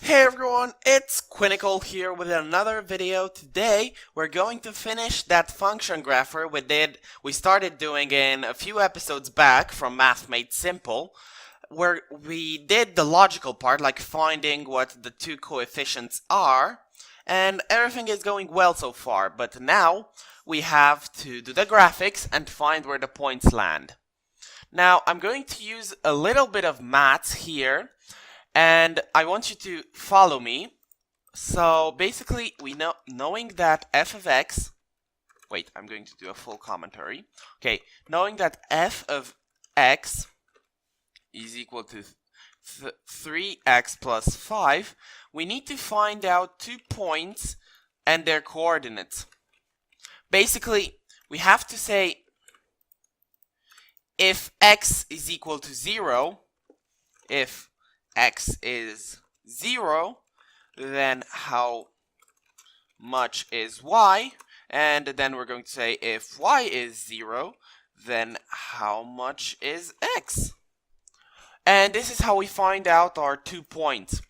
Hey everyone, it's Quintickle here with another video. Today we're going to finish that function grapher we started doing in a few episodes back from Math Made Simple, where we did the logical part, like finding what the two coefficients are, and everything is going well so far, but now we have to do the graphics and find where the points land. Now I'm going to use a little bit of maths here, and I want you to follow me. So basically, knowing that f of x, wait, I'm going to do a full commentary. Okay, knowing that f of x is equal to 3x plus 5, we need to find out 2 points and their coordinates. Basically, we have to say if x is equal to 0, if x is 0, then how much is y? And then we're going to say if y is 0, then how much is x? And this is how we find out our 2 points.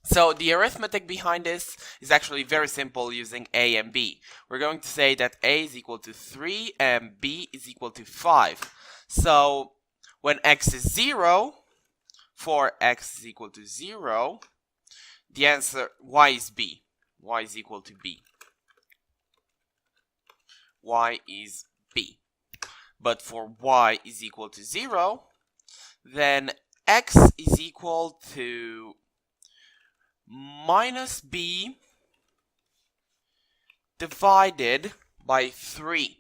So the arithmetic behind this is actually very simple using a and b. We're going to say that a is equal to 3 and b is equal to 5. So when x is 0, for x is equal to 0, the answer y is b. Y is equal to b. Y is b. But for y is equal to 0, then x is equal to minus b divided by 3.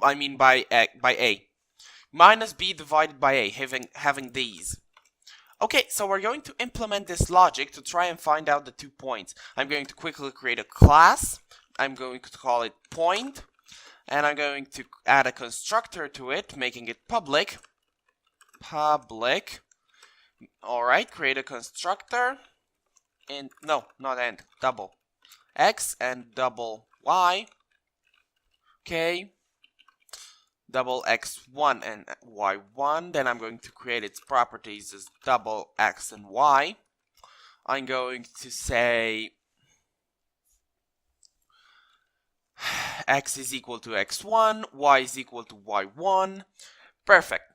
I mean by a. Minus b divided by a, having these. Okay, so we're going to implement this logic to try and find out the 2 points. I'm going to quickly create a class. I'm going to call it point. And I'm going to add a constructor to it, making it public. Public. Alright, create a constructor. No, not and, double. X and double y. Okay. Double x1 and y1. Then I'm going to create its properties as double x and y. I'm going to say x is equal to x1, y is equal to y1. Perfect.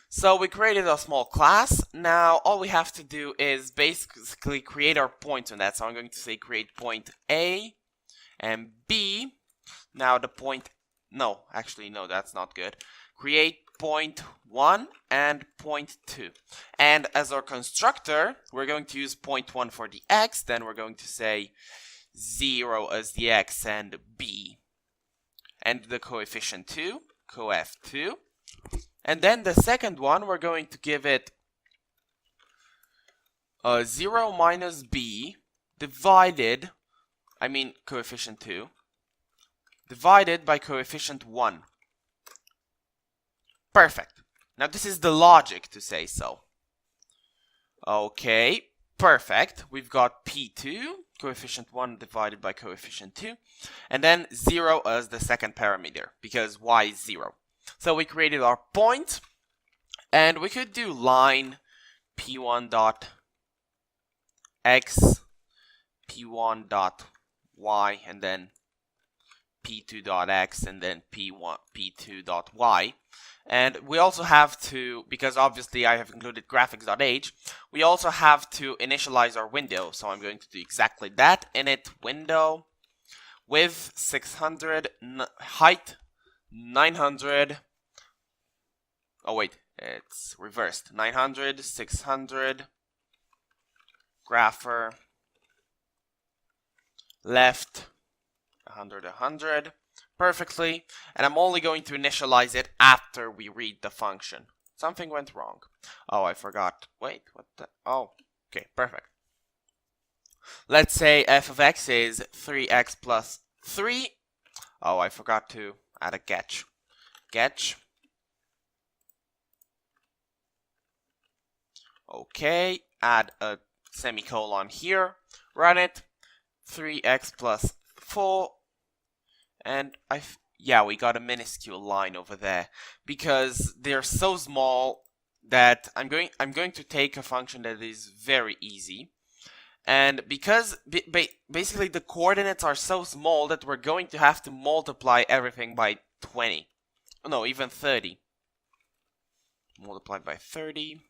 So we created a small class. Now all we have to do is basically create our points on that. So I'm going to say create point A and B. Now the point no, that's not good. Create point 1 and point 2. And as our constructor, we're going to use point 1 for the x, then we're going to say 0 as the x and b. And the coefficient 2, coef 2. And then the second one, we're going to give it 0 minus b divided, coefficient 2, divided by coefficient 1. Perfect. Now this is the logic to say so. Okay, perfect. We've got P2, coefficient 1 divided by coefficient 2, and then 0 as the second parameter, because y is 0. So we created our point, and we could do line P1 dot x, P1 dot y, and then P2.x and then P2.y. And we also have to, because obviously I have included graphics.h, we also have to initialize our window. So I'm going to do exactly that. Init window, width 600, height 900. Oh wait, it's reversed. 900, 600, grapher, left 100, 100, perfectly, and I'm only going to initialize it after we read the function. Something went wrong. Oh, I forgot. Wait, what the? Oh, okay, perfect. Let's say f of x is 3x plus 3. Oh, I forgot to add a catch. Catch. Okay, add a semicolon here. Run it. 3x plus 4. And we got a minuscule line over there because they're so small that I'm going to take a function that is very easy, And because basically the coordinates are so small that we're going to have to multiply everything by 20. No, even 30. Multiplied by 30.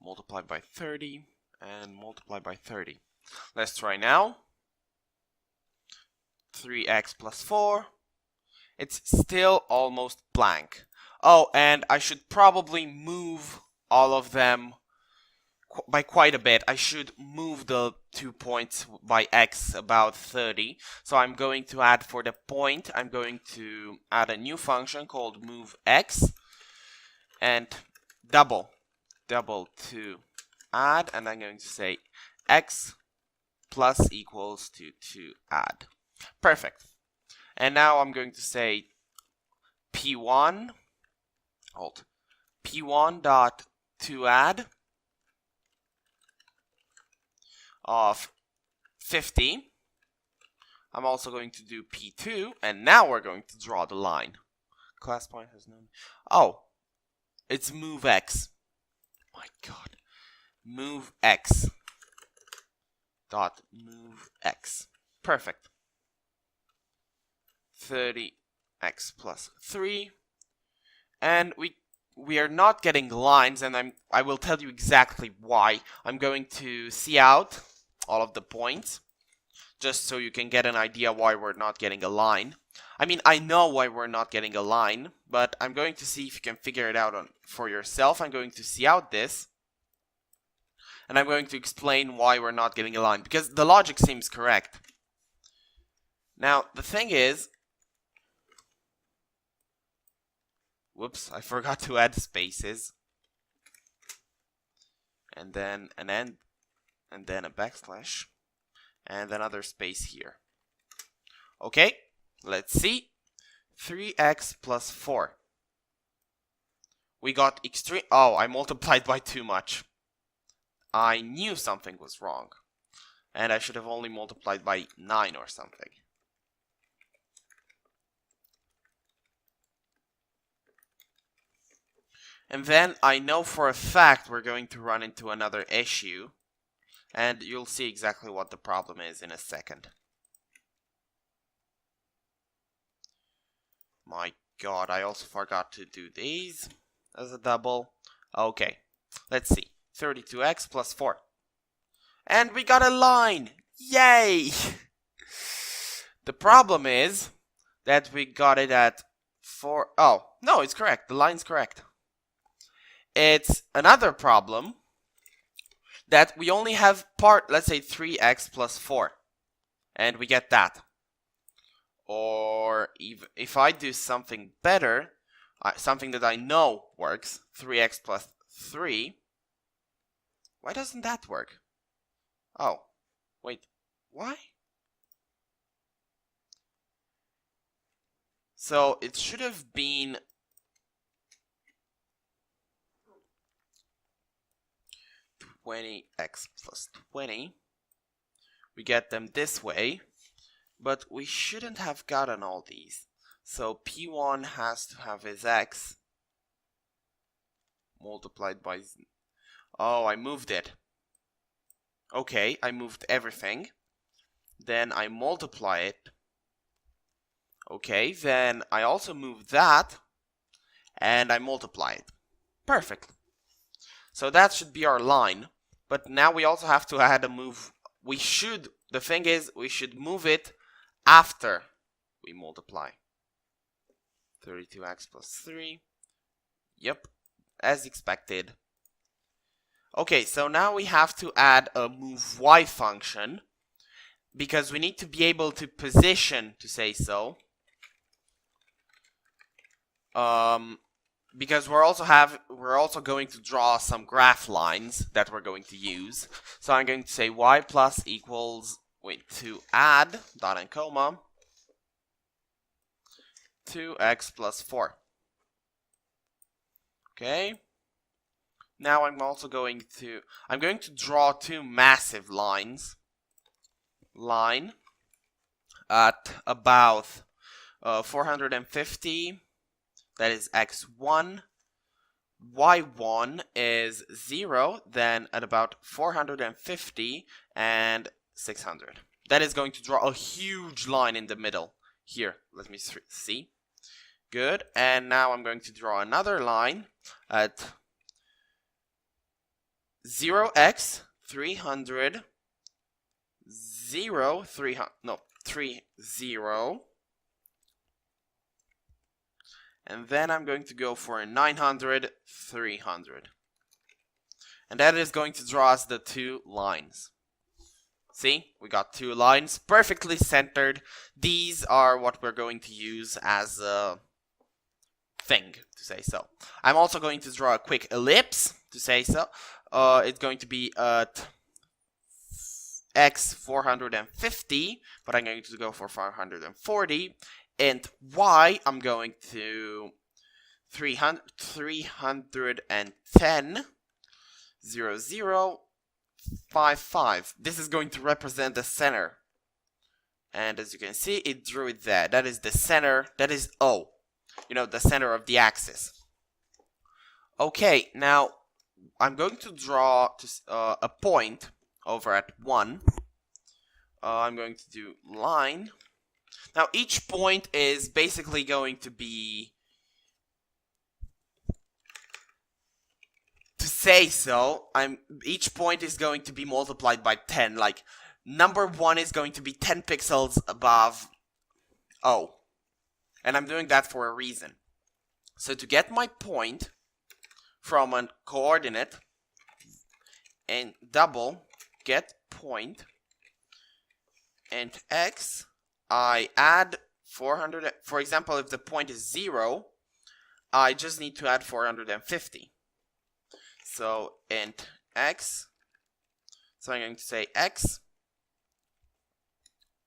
Multiplied by 30. And multiplied by 30. Let's try now. 3x plus 4. It's still almost blank. Oh, and I should probably move all of them by quite a bit. I should move the 2 points by x about 30. So I'm going to add, for the point, I'm going to add a new function called move x and double to add, and I'm going to say x plus equals to add. Perfect. And now I'm going to say p1 dot to add of 50. I'm also going to do P2, and now we're going to draw the line. Class point has no... Oh, it's move x. My God. Move x. Dot move x. Perfect. 30x plus 3. And we are not getting lines, and I will tell you exactly why. I'm going to see out all of the points, just so you can get an idea why we're not getting a line. I mean, I know why we're not getting a line, but I'm going to see if you can figure it out for yourself. I'm going to see out this, and I'm going to explain why we're not getting a line, because the logic seems correct. Now, the thing is, whoops, I forgot to add spaces. And then an end, and then a backslash, and another space here. Okay, let's see. 3x plus 4. We got extreme... Oh, I multiplied by too much. I knew something was wrong. And I should have only multiplied by 9 or something. And then I know for a fact we're going to run into another issue. And you'll see exactly what the problem is in a second. My God, I also forgot to do these as a double. Okay, let's see. 32x plus 4. And we got a line! Yay! The problem is that we got it at 4... Oh, no, it's correct. The line's correct. It's another problem that we only have part, let's say 3x plus 4. And we get that. Or if I do something better, something that I know works, 3x plus 3. Why doesn't that work? Oh, wait, why? So it should have been 20x plus 20. We get them this way, but we shouldn't have gotten all these. So P1 has to have his x multiplied by... Oh, I moved it. Okay, I moved everything. Then I multiply it. Okay, then I also move that, and I multiply it. Perfect. So that should be our line. But now we also have to add a move. The thing is, we should move it after we multiply. 32x plus 3. Yep, as expected. Okay, so now we have to add a move y function, because we need to be able to position, to say so. Because we're also going to draw some graph lines that we're going to use. So I'm going to say y plus equals, to add, dot and comma, 2x plus 4. Okay. Now I'm going to draw two massive lines. Line at about 450. That is x1, y1 is 0, then at about 450 and 600. That is going to draw a huge line in the middle. Here, let me see. Good, and now I'm going to draw another line at 0x 300 0 300 no 30, and then I'm going to go for a 900 300, and that is going to draw us the two lines. See, we got two lines perfectly centered. These are what we're going to use as a thing, to say so. I'm also going to draw a quick ellipse, to say so. It's going to be at x 450, but I'm going to go for 440, and y I'm going to 310 0055. This is going to represent the center, and as you can see, it drew it there. That is the center. That is O, the center of the axis. Okay, now I'm going to draw a point over at 1. I'm going to do line. Now each point is basically going to be, to say so, each point is going to be multiplied by 10. Like, number 1 is going to be 10 pixels above O. And I'm doing that for a reason. So to get my point from a coordinate and double get point and x, I add 400. For example, if the point is 0, I just need to add 450. So int x, so I'm going to say x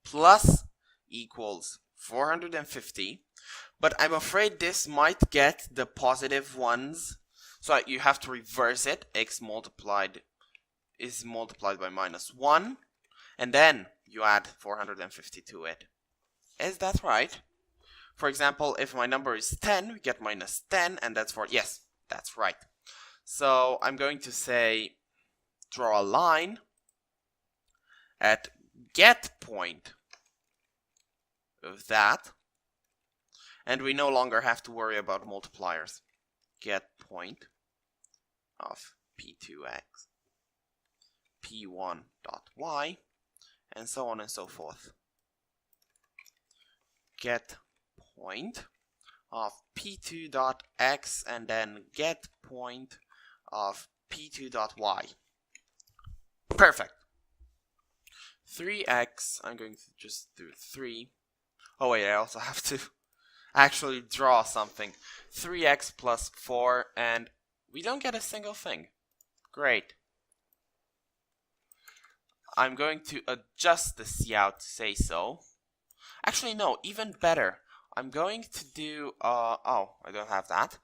plus equals 450, but I'm afraid this might get the positive ones, so you have to reverse it. X multiplied is multiplied by -1, and then you add 450 to it. Is that right? For example, if my number is 10, we get -10, and that's for, yes, that's right. So I'm going to say, draw a line at get point of that, and we no longer have to worry about multipliers. Get point of p2x, p1.y, and so on and so forth. Get point of p2.x, and then get point of p2.y. Perfect. 3x, I'm going to just do 3. Oh wait, I also have to actually draw something. 3x plus 4, and we don't get a single thing. Great. I'm going to adjust the cout to say so. Actually, no, even better. I'm going to do, oh, I don't have that.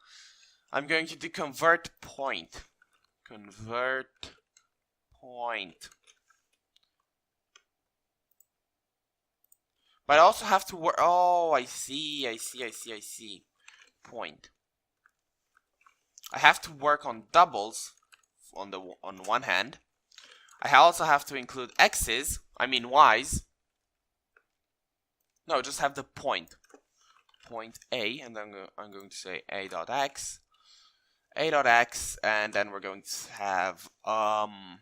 I'm going to do convert point. Convert point. But I also have to work, oh, I see. Point. I have to work on doubles on one hand. I also have to include x's, y's. No, just have the point. Point A, and then I'm going to say a.x, and then we're going to have a.y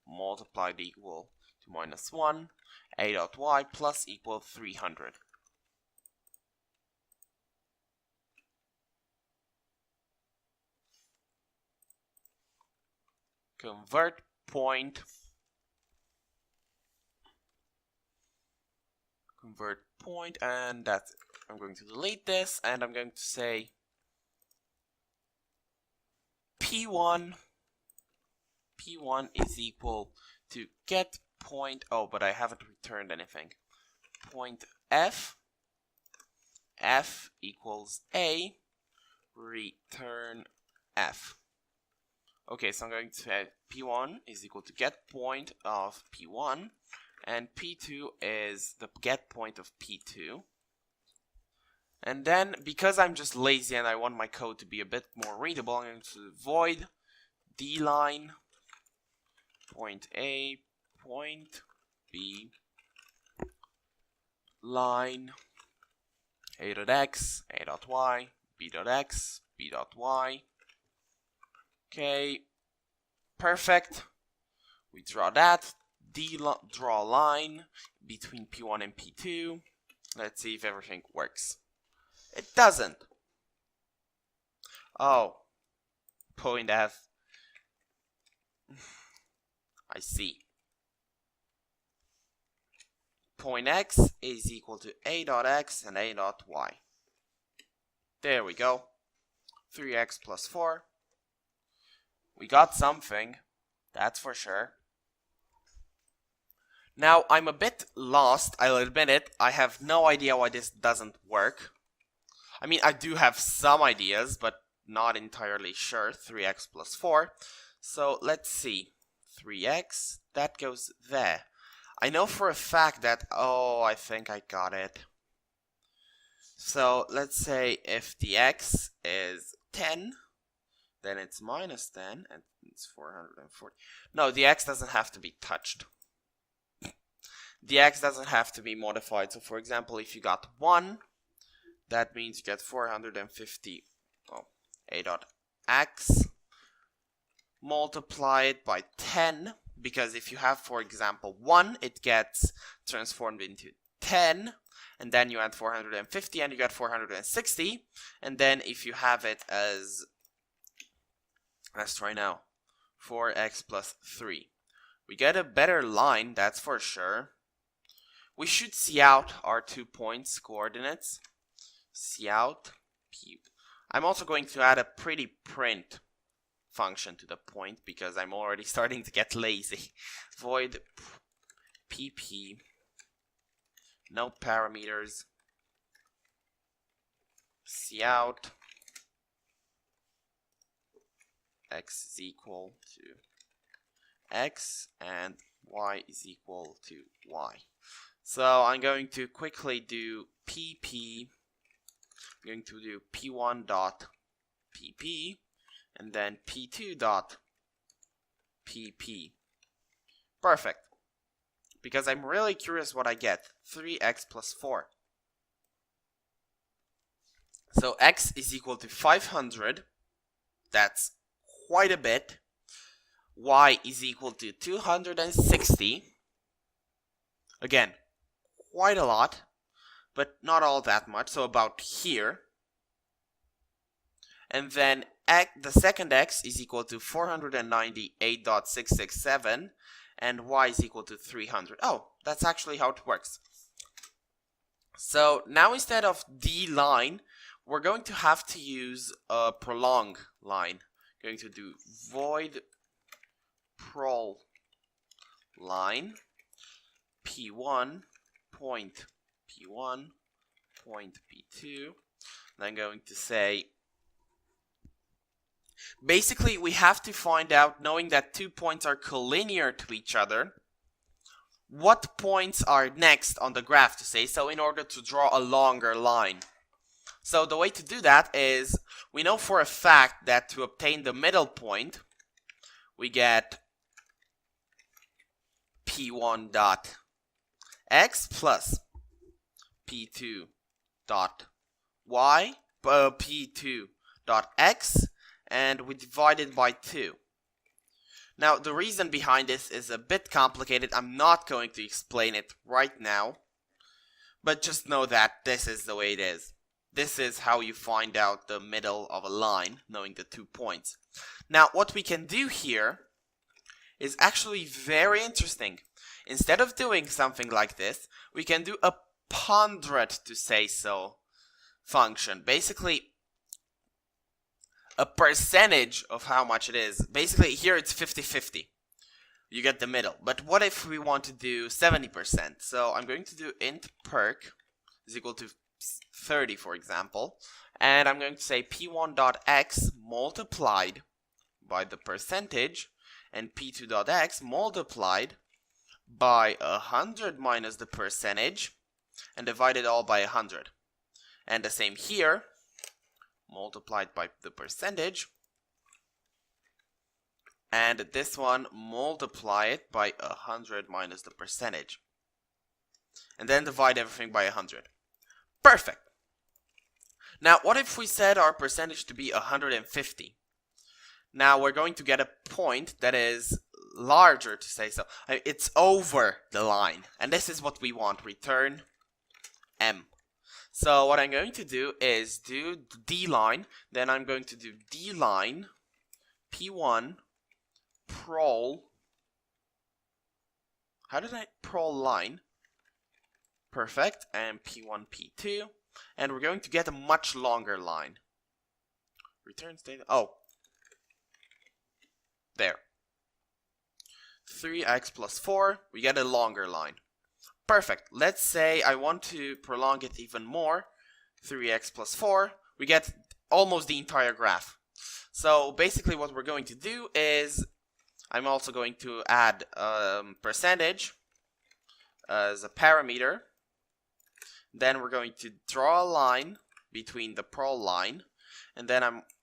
multiplied equal to -1, a.y plus equal 300. Convert point. Convert point, and that's it. I'm going to delete this, and I'm going to say P1 is equal to get point, oh, but I haven't returned anything. Point F equals A, return F. Okay, so I'm going to say P1 is equal to get point of P1, and P2 is the get point of P2. And then, because I'm just lazy and I want my code to be a bit more readable, I'm going to void dline point A, point B, line a.x, a.y, b.x, b.y. Okay, perfect. We draw that. Draw a line between P1 and P2. Let's see if everything works. It doesn't. Oh, point F. I see. Point X is equal to a.x and a.y. There we go. 3x plus 4. We got something, that's for sure. Now, I'm a bit lost, I'll admit it. I have no idea why this doesn't work. I mean, I do have some ideas, but not entirely sure. 3x plus 4. So, let's see. 3x, that goes there. I know for a fact that, oh, I think I got it. So, let's say if the x is 10, then it's minus 10, and it's 440. No, the x doesn't have to be touched. The x doesn't have to be modified. So, for example, if you got 1, that means you get 450, a dot x, multiply it by 10, because if you have, for example, 1, it gets transformed into 10, and then you add 450 and you get 460, and then if you have it as, let's try now, 4x plus 3, we get a better line, that's for sure. We should see out our 2 points coordinates. See out p. I'm also going to add a pretty print function to the point because I'm already starting to get lazy. Void pp, no parameters, see out x is equal to x and y is equal to y. So I'm going to quickly do pp. I'm going to do p1 dot pp and then p2 dot pp. Perfect. Because I'm really curious what I get. 3x plus 4. So x is equal to 500. That's quite a bit. Y is equal to 260. Again, quite a lot, but not all that much, so about here. And then the second x is equal to 498.667, and y is equal to 300. Oh, that's actually how it works. So now instead of d line, we're going to have to use a prolong line. Going to do void prol line p1 point p1 point p2. And I'm going to say, basically we have to find out, knowing that 2 points are collinear to each other, what points are next on the graph, to say so, in order to draw a longer line. So the way to do that is, we know for a fact that to obtain the middle point, we get p1 dot x plus p2 dot y, p2 dot x, and we divide it by 2. Now, the reason behind this is a bit complicated. I'm not going to explain it right now, but just know that this is the way it is. This is how you find out the middle of a line, knowing the 2 points. Now, what we can do here is actually very interesting. Instead of doing something like this, we can do a ponderate, to say so, function. Basically, a percentage of how much it is. Basically, here it's 50-50. You get the middle. But what if we want to do 70%? So I'm going to do int perc is equal to 30, for example. And I'm going to say p1.x multiplied by the percentage and p2.x multiplied by 100 minus the percentage and divided all by 100. And the same here, multiplied by the percentage. And this one, multiply it by 100 minus the percentage. And then divide everything by 100. Perfect. Now, what if we set our percentage to be 150? Now, we're going to get a point that is larger, to say so. It's over the line. And this is what we want. Return M. So, what I'm going to do is do the D line. Then I'm going to do D line, P1, prol. How did I prol line? Perfect. And P1, P2. And we're going to get a much longer line. Return state. Oh. There. 3x plus 4. We get a longer line. Perfect. Let's say I want to prolong it even more. 3x plus 4. We get almost the entire graph. So basically what we're going to do is I'm also going to add percentage as a parameter. Then we're going to draw a line between the prol line,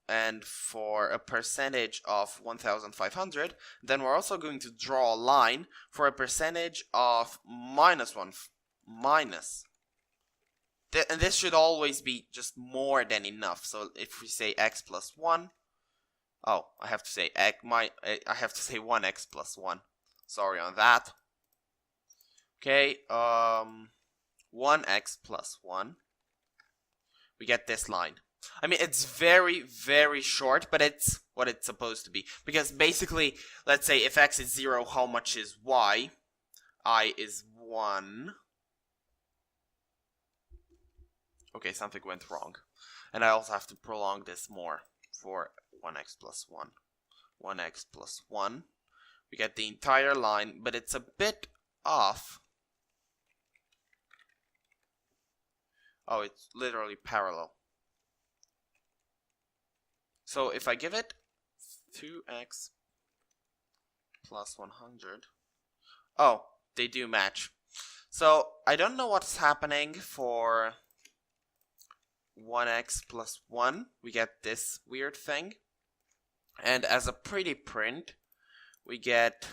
and for a percentage of 1500, then we're also going to draw a line for a percentage of minus. And this should always be just more than enough. So if we say x plus 1, oh, I have to say I have to say 1x plus 1. Sorry on that. Okay, 1x plus 1. We get this line. I mean, it's very, very short, but it's what it's supposed to be. Because basically, let's say if x is 0, how much is y? I is 1. Okay, something went wrong. And I also have to prolong this more for 1x plus 1. 1x plus 1. We get the entire line, but it's a bit off. Oh, it's literally parallel. So if I give it 2x plus 100, oh, they do match. So I don't know what's happening for 1x plus 1. We get this weird thing. And as a pretty print, we get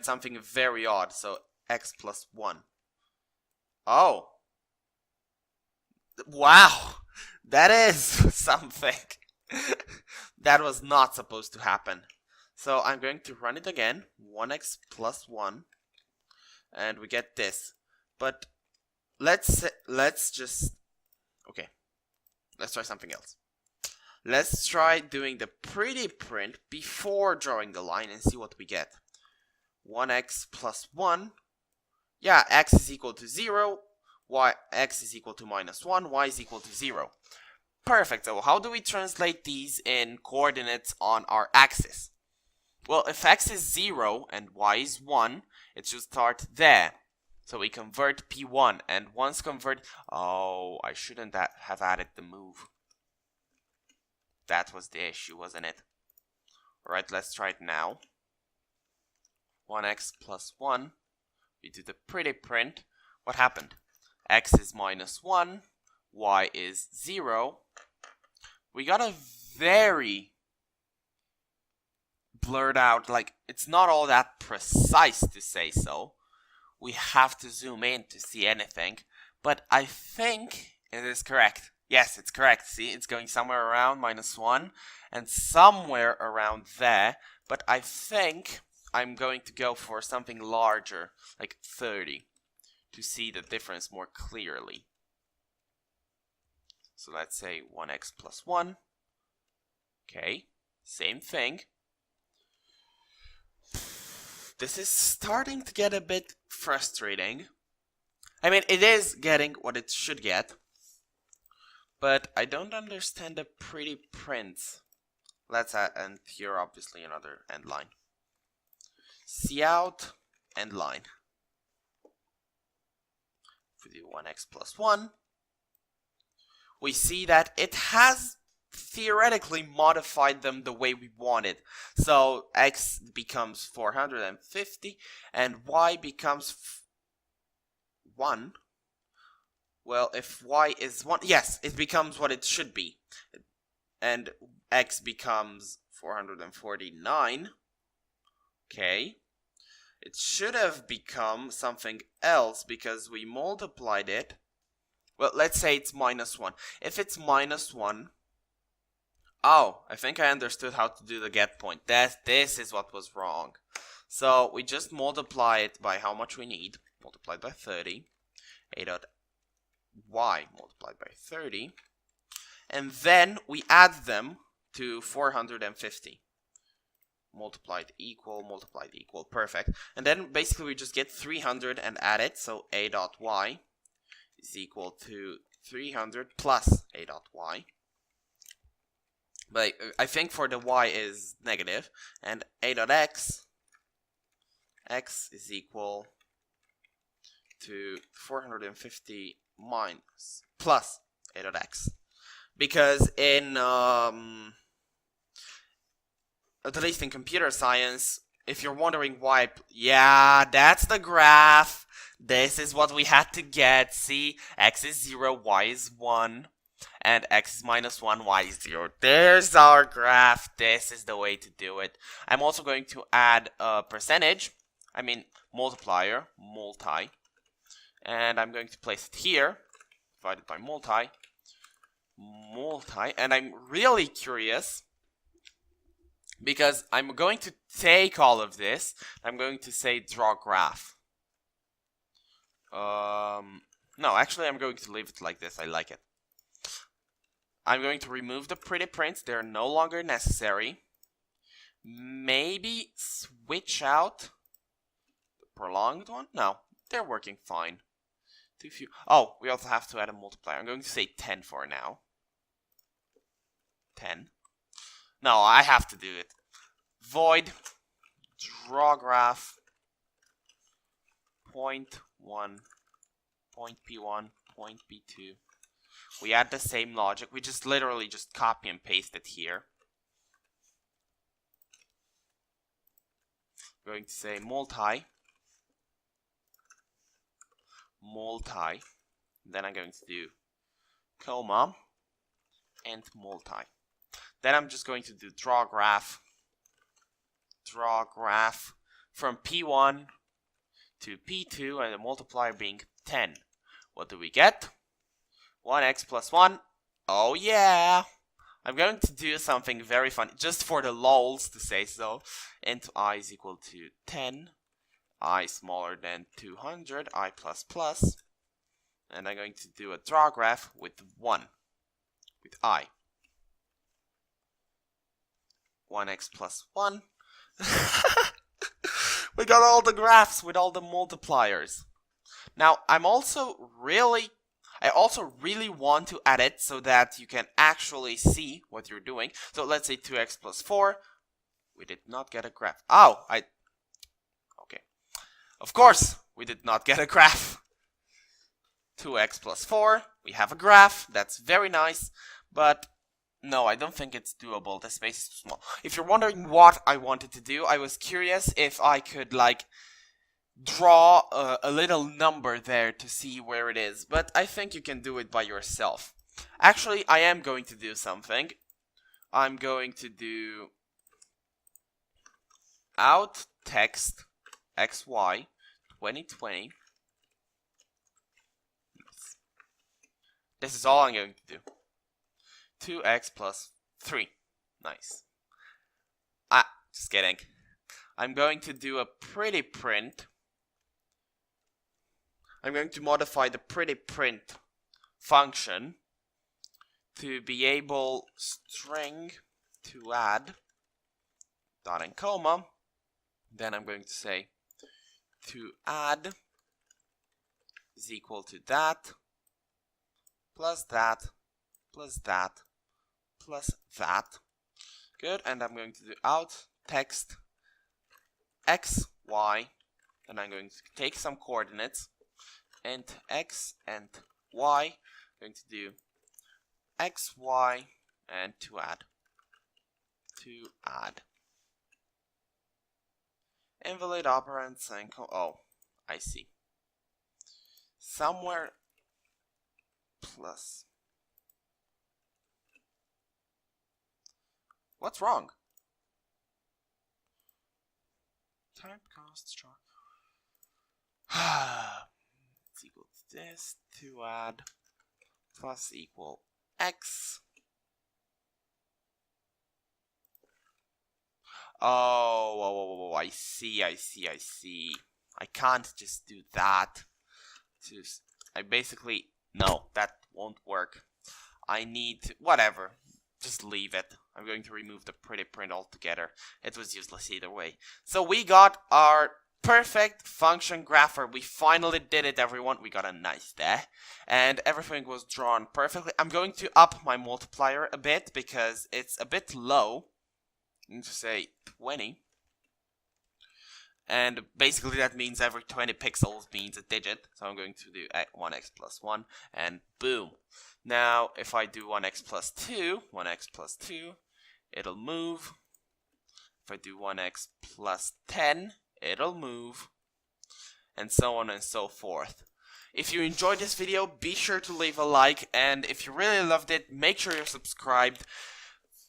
something very odd. So x plus 1. Oh. Wow. That is something. That was not supposed to happen. So I'm going to run it again. 1x plus 1. And we get this. But let's just... Okay. Let's try something else. Let's try doing the pretty print before drawing the line and see what we get. 1x plus 1. Yeah, x is equal to 0. X is equal to minus 1. Y is equal to 0. Perfect. So how do we translate these in coordinates on our axis? Well, if x is 0 and y is 1, it should start there. So we convert P1, and once convert... Oh, I shouldn't have added the move. That was the issue, wasn't it? Alright, let's try it now. 1x plus 1. We do the pretty print. What happened? X is minus 1. Y is 0. We got a very blurred out, like, it's not all that precise to say so. We have to zoom in to see anything. But I think it is correct. Yes, it's correct. See, it's going somewhere around minus 1 and somewhere around there. But I think I'm going to go for something larger, like 30, to see the difference more clearly. So let's say 1x plus 1. Okay, same thing. This is starting to get a bit frustrating. I mean, it is getting what it should get. But I don't understand the pretty prints. Let's add, and here obviously another end line. Cout end line. If we do 1x plus 1, we see that it has theoretically modified them the way we wanted. So x becomes 450 and y becomes 1, well, if y is 1, yes, it becomes what it should be. And x becomes 449. Okay. It should have become something else because we multiplied it. Well, let's say it's minus 1. If it's minus 1, oh, I think I understood how to do the get point. This is what was wrong. So we just multiply it by how much we need. Multiplied by 30. A dot y multiplied by 30. And then we add them to 450. Multiplied equal, perfect. And then basically we just get 300 and add it. So a dot y is equal to 300 plus a dot y. But I think for the y is negative. And a dot x is equal to 450 minus plus a dot x. Because in at least in computer science, if you're wondering why, yeah, that's the graph. This is what we had to get. See, x is 0, y is 1, and x is minus 1, y is 0. There's our graph. This is the way to do it. I'm also going to add a percentage, multiplier, multi, and I'm going to place it here, divided by multi, and I'm really curious because I'm going to take all of this. I'm going to say draw graph. No, actually I'm going to leave it like this. I like it. I'm going to remove the pretty prints. They're no longer necessary. Maybe switch out the prolonged one. No, they're working fine. Too few. Oh, we also have to add a multiplier. I'm going to say 10 for now. 10. No, I have to do it. Void draw graph point 1, point P1, point P2. We add the same logic. We just literally just copy and paste it here. I'm going to say multi. Then I'm going to do comma and multi. Then I'm just going to do draw graph from P1 to P2 and the multiplier being 10. What do we get? 1x plus 1. Oh yeah! I'm going to do something very fun, just for the lols to say so. Int I is equal to 10. I smaller than 200. I plus plus. And I'm going to do a draw graph with 1. With I. 1x plus 1. We got all the graphs with all the multipliers. Now, I also really want to add it so that you can actually see what you're doing. So let's say 2x plus 4. We did not get a graph. Okay. Of course, we did not get a graph. 2x plus 4. We have a graph. That's very nice. But no, I don't think it's doable. The space is too small. If you're wondering what I wanted to do, I was curious if I could draw a little number there to see where it is. But I think you can do it by yourself. Actually, I am going to do something. I'm going to do out text xy 2020. This is all I'm going to do. 2x plus 3. Nice. Just kidding. I'm going to do a pretty print. I'm going to modify the pretty print function to be able string to add dot and comma. Then I'm going to say to add is equal to that plus that plus that plus that. Good. And I'm going to do out text x, y. And I'm going to take some coordinates. And x and y. I'm going to do x, y, and to add. Invalid operands and oh, I see. somewhere plus. What's wrong? Typecast chart. It's equal to this. To add plus equal x. Oh, I see. I can't just do that. No, that won't work. I need to, whatever, just leave it. I'm going to remove the pretty print altogether. It was useless either way. So we got our perfect function grapher. We finally did it, everyone. We got a nice day. And everything was drawn perfectly. I'm going to up my multiplier a bit because it's a bit low. I'm going to say 20. And basically that means every 20 pixels means a digit. So I'm going to do 1x plus 1 and boom. Now if I do 1x plus 2, it'll move. If I do 1x plus 10, it'll move. And so on and so forth. If you enjoyed this video, be sure to leave a like. And if you really loved it, make sure you're subscribed.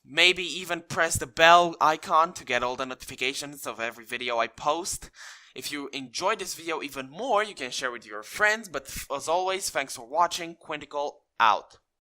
Maybe even press the bell icon to get all the notifications of every video I post. If you enjoyed this video even more, you can share with your friends. But as always, thanks for watching. Quintickle out.